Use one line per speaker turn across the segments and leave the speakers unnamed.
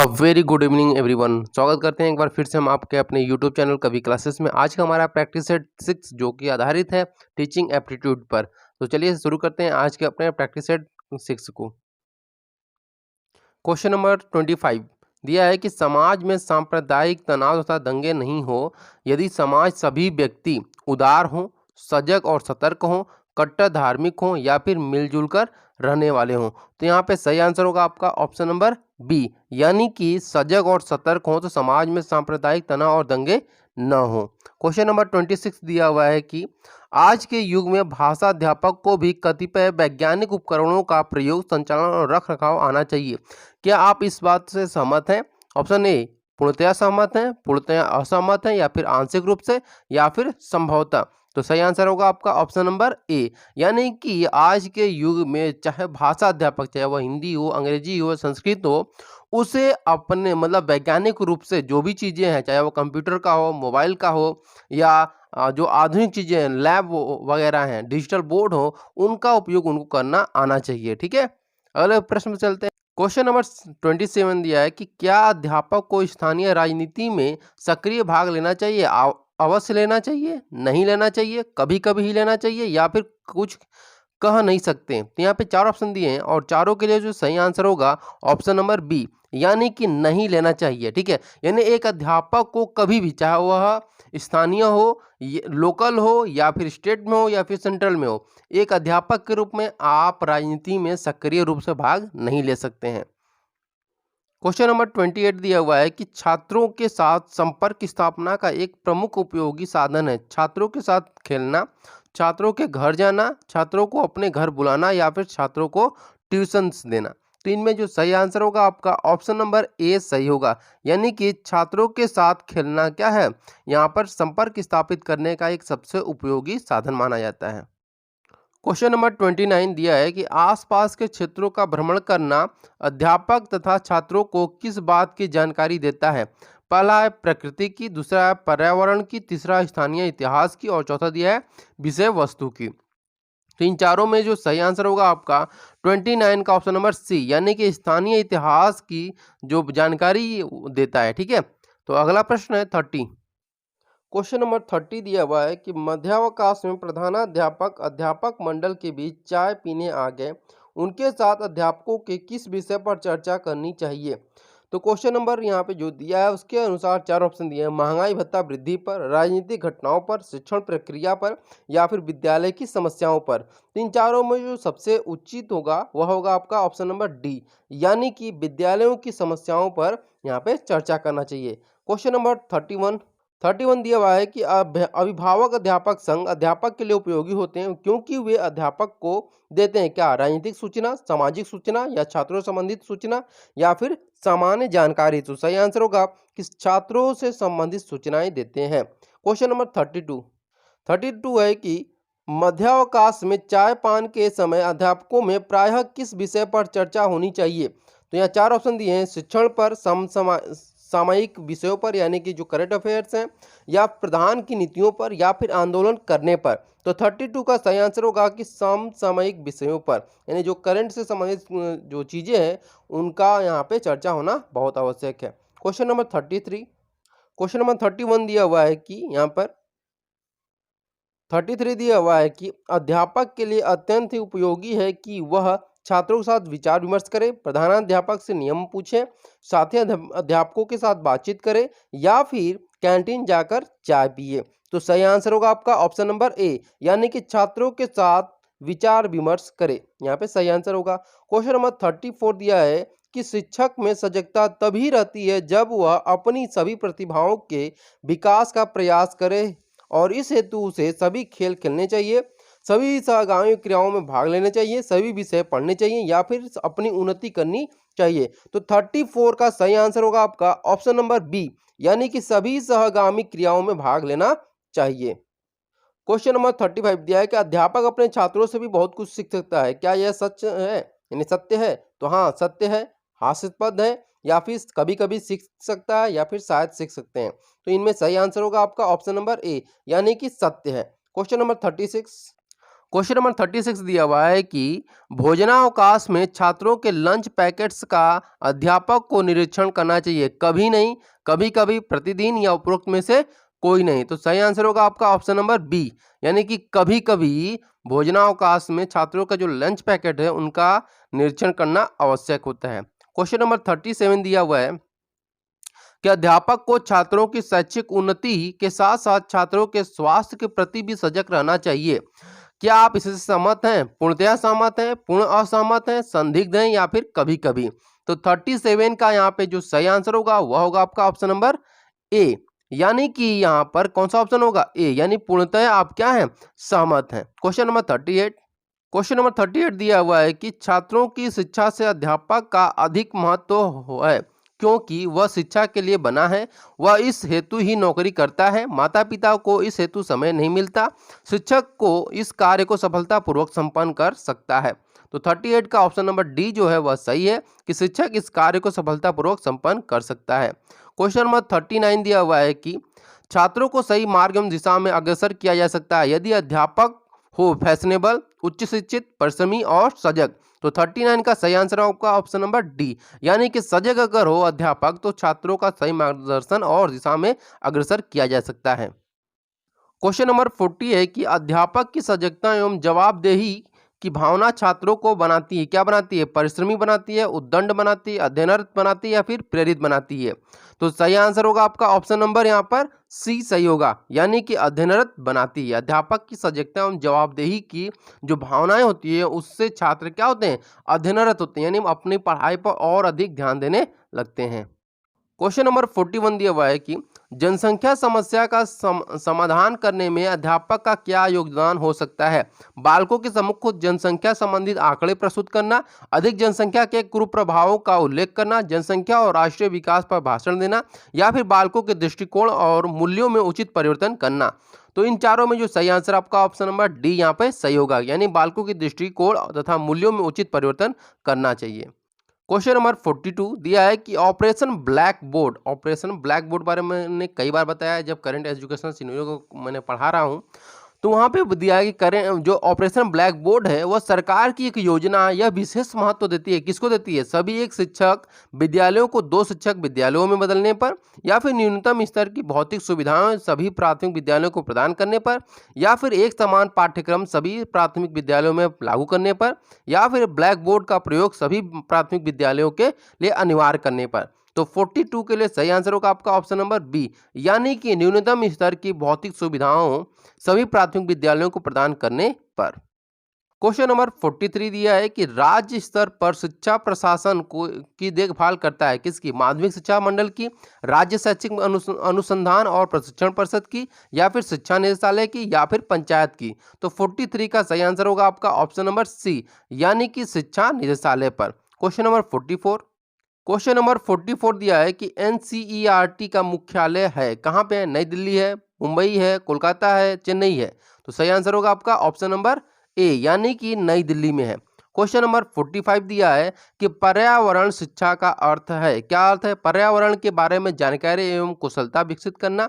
A very good evening everyone. स्वागत करते हैं एक बार फिर से हम आपके अपने यूट्यूब चैनल कभी क्लासेस में। आज का हमारा प्रैक्टिस सेट 6 जो कि आधारित है टीचिंग एप्टीट्यूड पर। तो चलिए शुरू करते हैं आज के अपने प्रैक्टिस सेट 6 को। क्वेश्चन नंबर 25 दिया है कि समाज में सांप्रदायिक तनाव तथा दंगे नहीं हो यदि समाज सभी व्यक्ति उदार हों, सजग और सतर्क हों, कट्टर धार्मिक हों या फिर मिलजुल कर रहने वाले हों। तो यहाँ पे सही आंसर होगा आपका ऑप्शन नंबर बी, यानी कि सजग और सतर्क हों तो समाज में सांप्रदायिक तनाव और दंगे न हो। क्वेश्चन नंबर 26 दिया हुआ है कि आज के युग में भाषा अध्यापक को भी कतिपय वैज्ञानिक उपकरणों का प्रयोग, संचालन और रख रखाव आना चाहिए। क्या आप इस बात से सहमत हैं? ऑप्शन ए पूर्णतया सहमत हैं, पूर्णतया असहमत हैं या फिर आंशिक रूप से या फिर संभवतः। तो सही आंसर होगा आपका ऑप्शन नंबर ए, यानी कि आज के युग में चाहे भाषा अध्यापक, चाहे वह हिंदी हो, अंग्रेजी हो, संस्कृत हो, उसे अपने मतलब वैज्ञानिक रूप से जो भी चीज़ें हैं, चाहे वो कंप्यूटर का हो, मोबाइल का हो या जो आधुनिक चीज़ें हैं, लैब वगैरह हैं, डिजिटल बोर्ड हो, उनका उपयोग उनको करना आना चाहिए। ठीक है, अगले प्रश्न में चलते हैं। क्वेश्चन नंबर 27 दिया है कि क्या अध्यापक को स्थानीय राजनीति में सक्रिय भाग लेना चाहिए? अवश्य लेना चाहिए, नहीं लेना चाहिए, कभी कभी ही लेना चाहिए या फिर कुछ कह नहीं सकते। तो यहाँ पे 4 ऑप्शन दिए हैं और चारों के लिए जो सही आंसर होगा ऑप्शन नंबर बी, यानी कि नहीं लेना चाहिए। ठीक है, यानी एक अध्यापक को कभी भी, चाहे वह स्थानीय हो, लोकल हो या फिर स्टेट में हो या फिर सेंट्रल में हो, एक अध्यापक के रूप में आप राजनीति में सक्रिय रूप से भाग नहीं ले सकते हैं। क्वेश्चन नंबर 28 दिया हुआ है कि छात्रों के साथ संपर्क स्थापना का एक प्रमुख उपयोगी साधन है छात्रों के साथ खेलना, छात्रों के घर जाना, छात्रों को अपने घर बुलाना या फिर छात्रों को ट्यूशंस देना। तो इनमें जो सही आंसर होगा आपका ऑप्शन नंबर ए सही होगा, यानी कि छात्रों के साथ खेलना क्या है, यहाँ पर संपर्क स्थापित करने का एक सबसे उपयोगी साधन माना जाता है। क्वेश्चन नंबर 29 दिया है कि आसपास के क्षेत्रों का भ्रमण करना अध्यापक तथा छात्रों को किस बात की जानकारी देता है? पहला है प्रकृति की, दूसरा है पर्यावरण की, तीसरा स्थानीय इतिहास की और चौथा दिया है विषय वस्तु की। तो इन चारों में जो सही आंसर होगा आपका 29 का ऑप्शन नंबर सी, यानी कि स्थानीय इतिहास की जो जानकारी देता है। ठीक है, तो अगला प्रश्न है 30। क्वेश्चन नंबर 30 दिया हुआ है कि मध्यावकाश में प्रधानाध्यापक अध्यापक मंडल के बीच चाय पीने आ गए, उनके साथ अध्यापकों के किस विषय पर चर्चा करनी चाहिए? तो क्वेश्चन नंबर यहाँ पे जो दिया है उसके अनुसार 4 ऑप्शन दिए हैं, महंगाई भत्ता वृद्धि पर, राजनीतिक घटनाओं पर, शिक्षण प्रक्रिया पर या फिर विद्यालय की समस्याओं पर। तो इन चारों में जो सबसे उचित होगा वह होगा आपका ऑप्शन नंबर डी, यानी कि विद्यालयों की समस्याओं पर यहाँ पे चर्चा करना चाहिए। क्वेश्चन नंबर 31 दिया हुआ है कि अभिभावक अध्यापक संघ अध्यापक के लिए उपयोगी होते हैं क्योंकि वे अध्यापक को देते हैं क्या, राजनीतिक सूचना, सामाजिक सूचना या छात्रों से संबंधित सूचना या फिर सामान्य जानकारी। तो सही आंसर होगा कि छात्रों से संबंधित सूचनाएं देते हैं। क्वेश्चन नंबर 32 है कि मध्यावकाश में चाय पान के समय अध्यापकों में प्रायः किस विषय पर चर्चा होनी चाहिए? तो यहाँ 4 ऑप्शन दिए हैं, शिक्षण पर, सामयिक विषयों पर यानी कि जो करंट अफेयर्स हैं, या प्रधान की नीतियों पर या फिर आंदोलन करने पर। तो 32 का सही आंसर होगा कि समसामयिक विषयों पर, यानी जो करंट से संबंधित जो चीज़ें हैं उनका यहाँ पे चर्चा होना बहुत आवश्यक है। Question number 33। क्वेश्चन नंबर 31 दिया हुआ है कि यहाँ पर 33 दिया हुआ है कि अध्यापक के लिए अत्यंत ही उपयोगी है कि वह छात्रों के साथ विचार विमर्श करे, प्रधानाध्यापक से नियम पूछे, साथी अध्यापकों के साथ बातचीत करे या फिर कैंटीन जाकर चाय पिए। तो सही आंसर होगा आपका ऑप्शन नंबर ए, यानी कि छात्रों के साथ विचार विमर्श करे, यहाँ पे सही आंसर होगा। क्वेश्चन नंबर 34 दिया है कि शिक्षक में सजगता तभी रहती है जब वह अपनी सभी प्रतिभाओं के विकास का प्रयास करे और इस हेतु उसे सभी खेल खेलने चाहिए, सभी सहगामी क्रियाओं में भाग लेने चाहिए, सभी विषय पढ़ने चाहिए या फिर अपनी उन्नति करनी चाहिए। तो 34 का सही आंसर होगा आपका ऑप्शन नंबर बी, यानी कि सभी सहगामी क्रियाओं में भाग लेना चाहिए। क्वेश्चन नंबर 35 दिया है कि अध्यापक अपने छात्रों से भी बहुत कुछ सीख सकता है, क्या यह सच है, यानी सत्य है? तो हाँ सत्य है, हास्यास्पद है या फिर कभी कभी सीख सकता है या फिर शायद सीख सकते हैं। तो इनमें सही आंसर होगा आपका ऑप्शन नंबर ए, यानी कि सत्य है। Question number 36। क्वेश्चन नंबर 36 दिया हुआ है कि भोजनावकाश में छात्रों के लंच पैकेट्स का अध्यापक को निरीक्षण करना चाहिए, कभी नहीं, कभी कभी, प्रतिदिन या उपरोक्त में से कोई नहीं। तो सही आंसर होगा आपका ऑप्शन नंबर बी, यानी कि कभी कभी भोजनावकाश में छात्रों का जो लंच पैकेट है उनका निरीक्षण करना आवश्यक होता है। क्वेश्चन नंबर 37 दिया हुआ है कि अध्यापक को छात्रों की शैक्षिक उन्नति के साथ साथ छात्रों के स्वास्थ्य के प्रति भी सजग रहना चाहिए। क्या आप इससे सहमत हैं, पूर्णतया सहमत हैं, पूर्ण असहमत हैं, संदिग्ध हैं या फिर कभी कभी? तो 37 का यहाँ पे जो सही आंसर होगा वह होगा आपका ऑप्शन नंबर ए, यानी कि यहाँ पर कौन सा ऑप्शन होगा? ए, यानी पूर्णतया आप क्या हैं, सहमत हैं। क्वेश्चन नंबर 38, क्वेश्चन नंबर 38 दिया हुआ है कि छात्रों की शिक्षा से अध्यापक का अधिक महत्व है क्योंकि वह शिक्षा के लिए बना है, वह इस हेतु ही नौकरी करता है, माता पिता को इस हेतु समय नहीं मिलता, शिक्षक को इस कार्य को सफलतापूर्वक संपन्न कर सकता है। तो 38 का ऑप्शन नंबर डी जो है वह सही है कि शिक्षक इस कार्य को सफलतापूर्वक संपन्न कर सकता है। क्वेश्चन नंबर 39 दिया हुआ है कि छात्रों को सही मार्ग एवं दिशा में अग्रसर किया जा सकता है यदि अध्यापक हो फैशनेबल, उच्च शिक्षित, परिश्रमी और सजग। तो 39 का सही आंसर होगा ऑप्शन नंबर डी, यानी कि सजग अगर हो अध्यापक तो छात्रों का सही मार्गदर्शन और दिशा में अग्रसर किया जा सकता है। क्वेश्चन नंबर 40 है कि अध्यापक की सजगता एवं जवाबदेही की भावना छात्रों को बनाती है, क्या बनाती है? परिश्रमी बनाती है, उद्दंड बनाती है, अध्ययनरत बनाती है या फिर प्रेरित बनाती है? तो सही आंसर होगा आपका ऑप्शन नंबर यहाँ पर सी सही होगा, यानी कि अध्ययनरत बनाती है। अध्यापक की सजगता एवं जवाबदेही की जो भावनाएं होती है उससे छात्र क्या होते हैं? अध्ययनरत होते हैं, यानी अपनी पढ़ाई पर और अधिक ध्यान देने लगते हैं। क्वेश्चन नंबर 41 दिया हुआ है कि जनसंख्या समस्या का समाधान करने में अध्यापक का क्या योगदान हो सकता है? बालकों के सम्मुख जनसंख्या संबंधित आंकड़े प्रस्तुत करना, अधिक जनसंख्या के कुप्रभावों का उल्लेख करना, जनसंख्या और राष्ट्रीय विकास पर भाषण देना या फिर बालकों के दृष्टिकोण और मूल्यों में उचित परिवर्तन करना। तो इन चारों में जो सही आंसर आपका ऑप्शन नंबर डी यहाँ पे सही होगा, यानी बालकों के दृष्टिकोण तथा मूल्यों में उचित परिवर्तन करना चाहिए। क्वेश्चन नंबर 42 दिया है कि ऑपरेशन ब्लैक बोर्ड बारे में मैंने कई बार बताया है जब करंट एजुकेशन सिनेरियो को मैंने पढ़ा रहा हूँ, तो वहाँ पे दिया है कि करें जो ऑपरेशन ब्लैक बोर्ड है वह सरकार की एक योजना या विशेष महत्व देती है। किसको देती है? सभी एक शिक्षक विद्यालयों को 2 शिक्षक विद्यालयों में बदलने पर, या फिर न्यूनतम स्तर की भौतिक सुविधाएं सभी प्राथमिक विद्यालयों को प्रदान करने पर, या फिर एक समान पाठ्यक्रम सभी प्राथमिक विद्यालयों में लागू करने पर, या फिर ब्लैक बोर्ड का प्रयोग सभी प्राथमिक विद्यालयों के लिए अनिवार्य करने पर। तो 42 के लिए सही आंसर होगा आपका ऑप्शन नंबर बी, यानी कि न्यूनतम स्तर की भौतिक सुविधाओं सभी प्राथमिक विद्यालयों को प्रदान करने पर। क्वेश्चन नंबर 43 दिया है कि राज्य स्तर पर शिक्षा प्रशासन को की देखभाल करता है किसकी? माध्यमिक शिक्षा मंडल की, राज्य शैक्षिक अनुसंधान और प्रशिक्षण परिषद की, या फिर शिक्षा निदेशालय की, या फिर पंचायत की। तो 43 का सही आंसर होगा आपका ऑप्शन नंबर सी, यानी कि शिक्षा निदेशालय पर। क्वेश्चन नंबर 44, क्वेश्चन नंबर 44 दिया है कि एनसीईआरटी का मुख्यालय है कहाँ पे है? नई दिल्ली है, मुंबई है, कोलकाता है, चेन्नई है। तो सही आंसर होगा आपका ऑप्शन नंबर ए, यानी कि नई दिल्ली में है। क्वेश्चन नंबर 45 दिया है कि पर्यावरण शिक्षा का अर्थ है, क्या अर्थ है? पर्यावरण के बारे में जानकारी एवं कुशलता विकसित करना,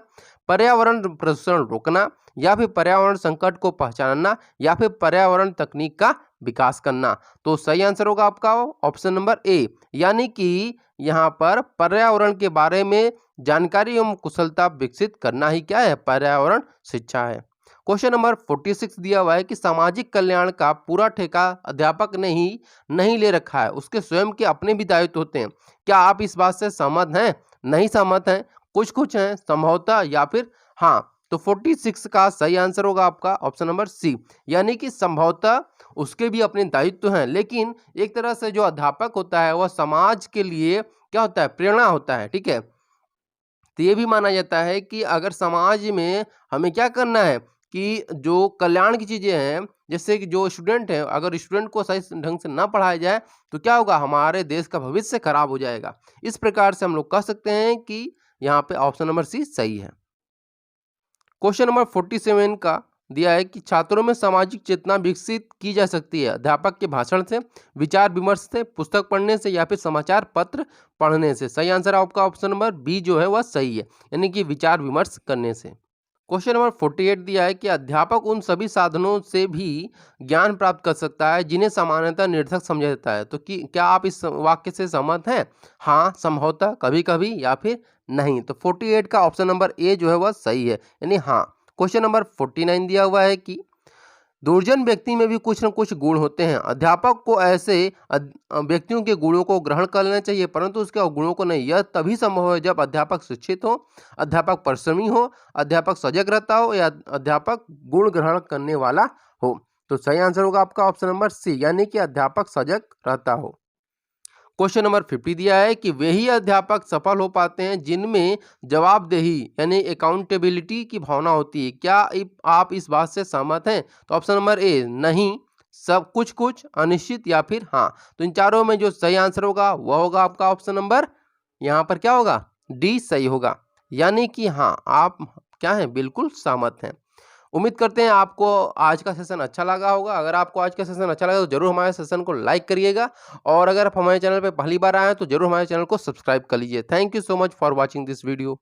पर्यावरण प्रदूषण रोकना, या फिर पर्यावरण संकट को पहचानना, या फिर पर्यावरण तकनीक का विकास करना। तो सही आंसर होगा आपका ऑप्शन नंबर ए, यानी कि यहाँ पर पर्यावरण के बारे में जानकारी एवं कुशलता विकसित करना ही क्या है? पर्यावरण शिक्षा है। क्वेश्चन नंबर 46 दिया हुआ है कि सामाजिक कल्याण का पूरा ठेका अध्यापक ने ही नहीं ले रखा है, उसके स्वयं के अपने भी दायित्व होते हैं। क्या आप इस बात से सहमत हैं? नहीं सहमत हैं, कुछ कुछ हैं, संभवतः, या फिर हाँ? तो 46 का सही आंसर होगा आपका ऑप्शन नंबर सी, यानी कि संभवतः उसके भी अपने दायित्व हैं, लेकिन एक तरह से जो अध्यापक होता है वह समाज के लिए क्या होता है? प्रेरणा होता है, ठीक है। तो ये भी माना जाता है कि अगर समाज में हमें क्या करना है कि जो कल्याण की चीज़ें हैं, जैसे कि जो स्टूडेंट हैं, अगर स्टूडेंट को सही ढंग से ना पढ़ाया जाए तो क्या होगा? हमारे देश का भविष्य खराब हो जाएगा। इस प्रकार से हम लोग कह सकते हैं कि यहाँ पे ऑप्शन नंबर सी सही है। क्वेश्चन नंबर 47 का दिया है कि छात्रों में सामाजिक चेतना विकसित की जा सकती है अध्यापक के भाषण से, विचार विमर्श से, पुस्तक पढ़ने से, या फिर समाचार पत्र पढ़ने से। सही आंसर आपका ऑप्शन नंबर बी जो है वह सही है, यानी कि विचार विमर्श करने से। क्वेश्चन नंबर 48 दिया है कि अध्यापक उन सभी साधनों से भी ज्ञान प्राप्त कर सकता है जिन्हें सामान्यतः निरर्थक समझा जाता है। तो क्या आप इस वाक्य से सहमत हैं? हाँ, संभवतः, कभी कभी या फिर नहीं। तो 48 का ऑप्शन नंबर ए जो है वह सही है, यानी हाँ। क्वेश्चन नंबर 49 दिया हुआ है कि दुर्जन व्यक्ति में भी कुछ न कुछ गुण होते हैं। अध्यापक को ऐसे व्यक्तियों के गुणों को ग्रहण कर लेना चाहिए, परंतु उसके गुणों को नहीं। यह तभी संभव है जब अध्यापक शिक्षित हो, अध्यापक परिश्रमी हो, अध्यापक सजग रहता हो या अध्यापक गुण ग्रहण करने वाला हो। तो सही आंसर होगा आपका ऑप्शन नंबर सी, यानी कि अध्यापक सजग रहता हो। क्वेश्चन नंबर 50 दिया है कि वे ही अध्यापक सफल हो पाते हैं जिनमें जवाबदेही यानी अकाउंटेबिलिटी की भावना होती है। क्या आप इस बात से सहमत हैं? तो ऑप्शन नंबर ए नहीं, सब कुछ कुछ, अनिश्चित या फिर हाँ। तो इन चारों में जो सही आंसर होगा वह होगा आपका ऑप्शन नंबर, यहाँ पर क्या होगा, डी सही होगा। यानी कि हाँ, आप क्या हैं, बिल्कुल सहमत हैं। उम्मीद करते हैं आपको आज का सेशन अच्छा लगा होगा। अगर आपको आज का सेशन अच्छा लगा तो जरूर हमारे सेशन को लाइक करिएगा, और अगर आप हमारे चैनल पर पहली बार आए हैं तो जरूर हमारे चैनल को सब्सक्राइब कर लीजिए। Thank you so much for watching this video.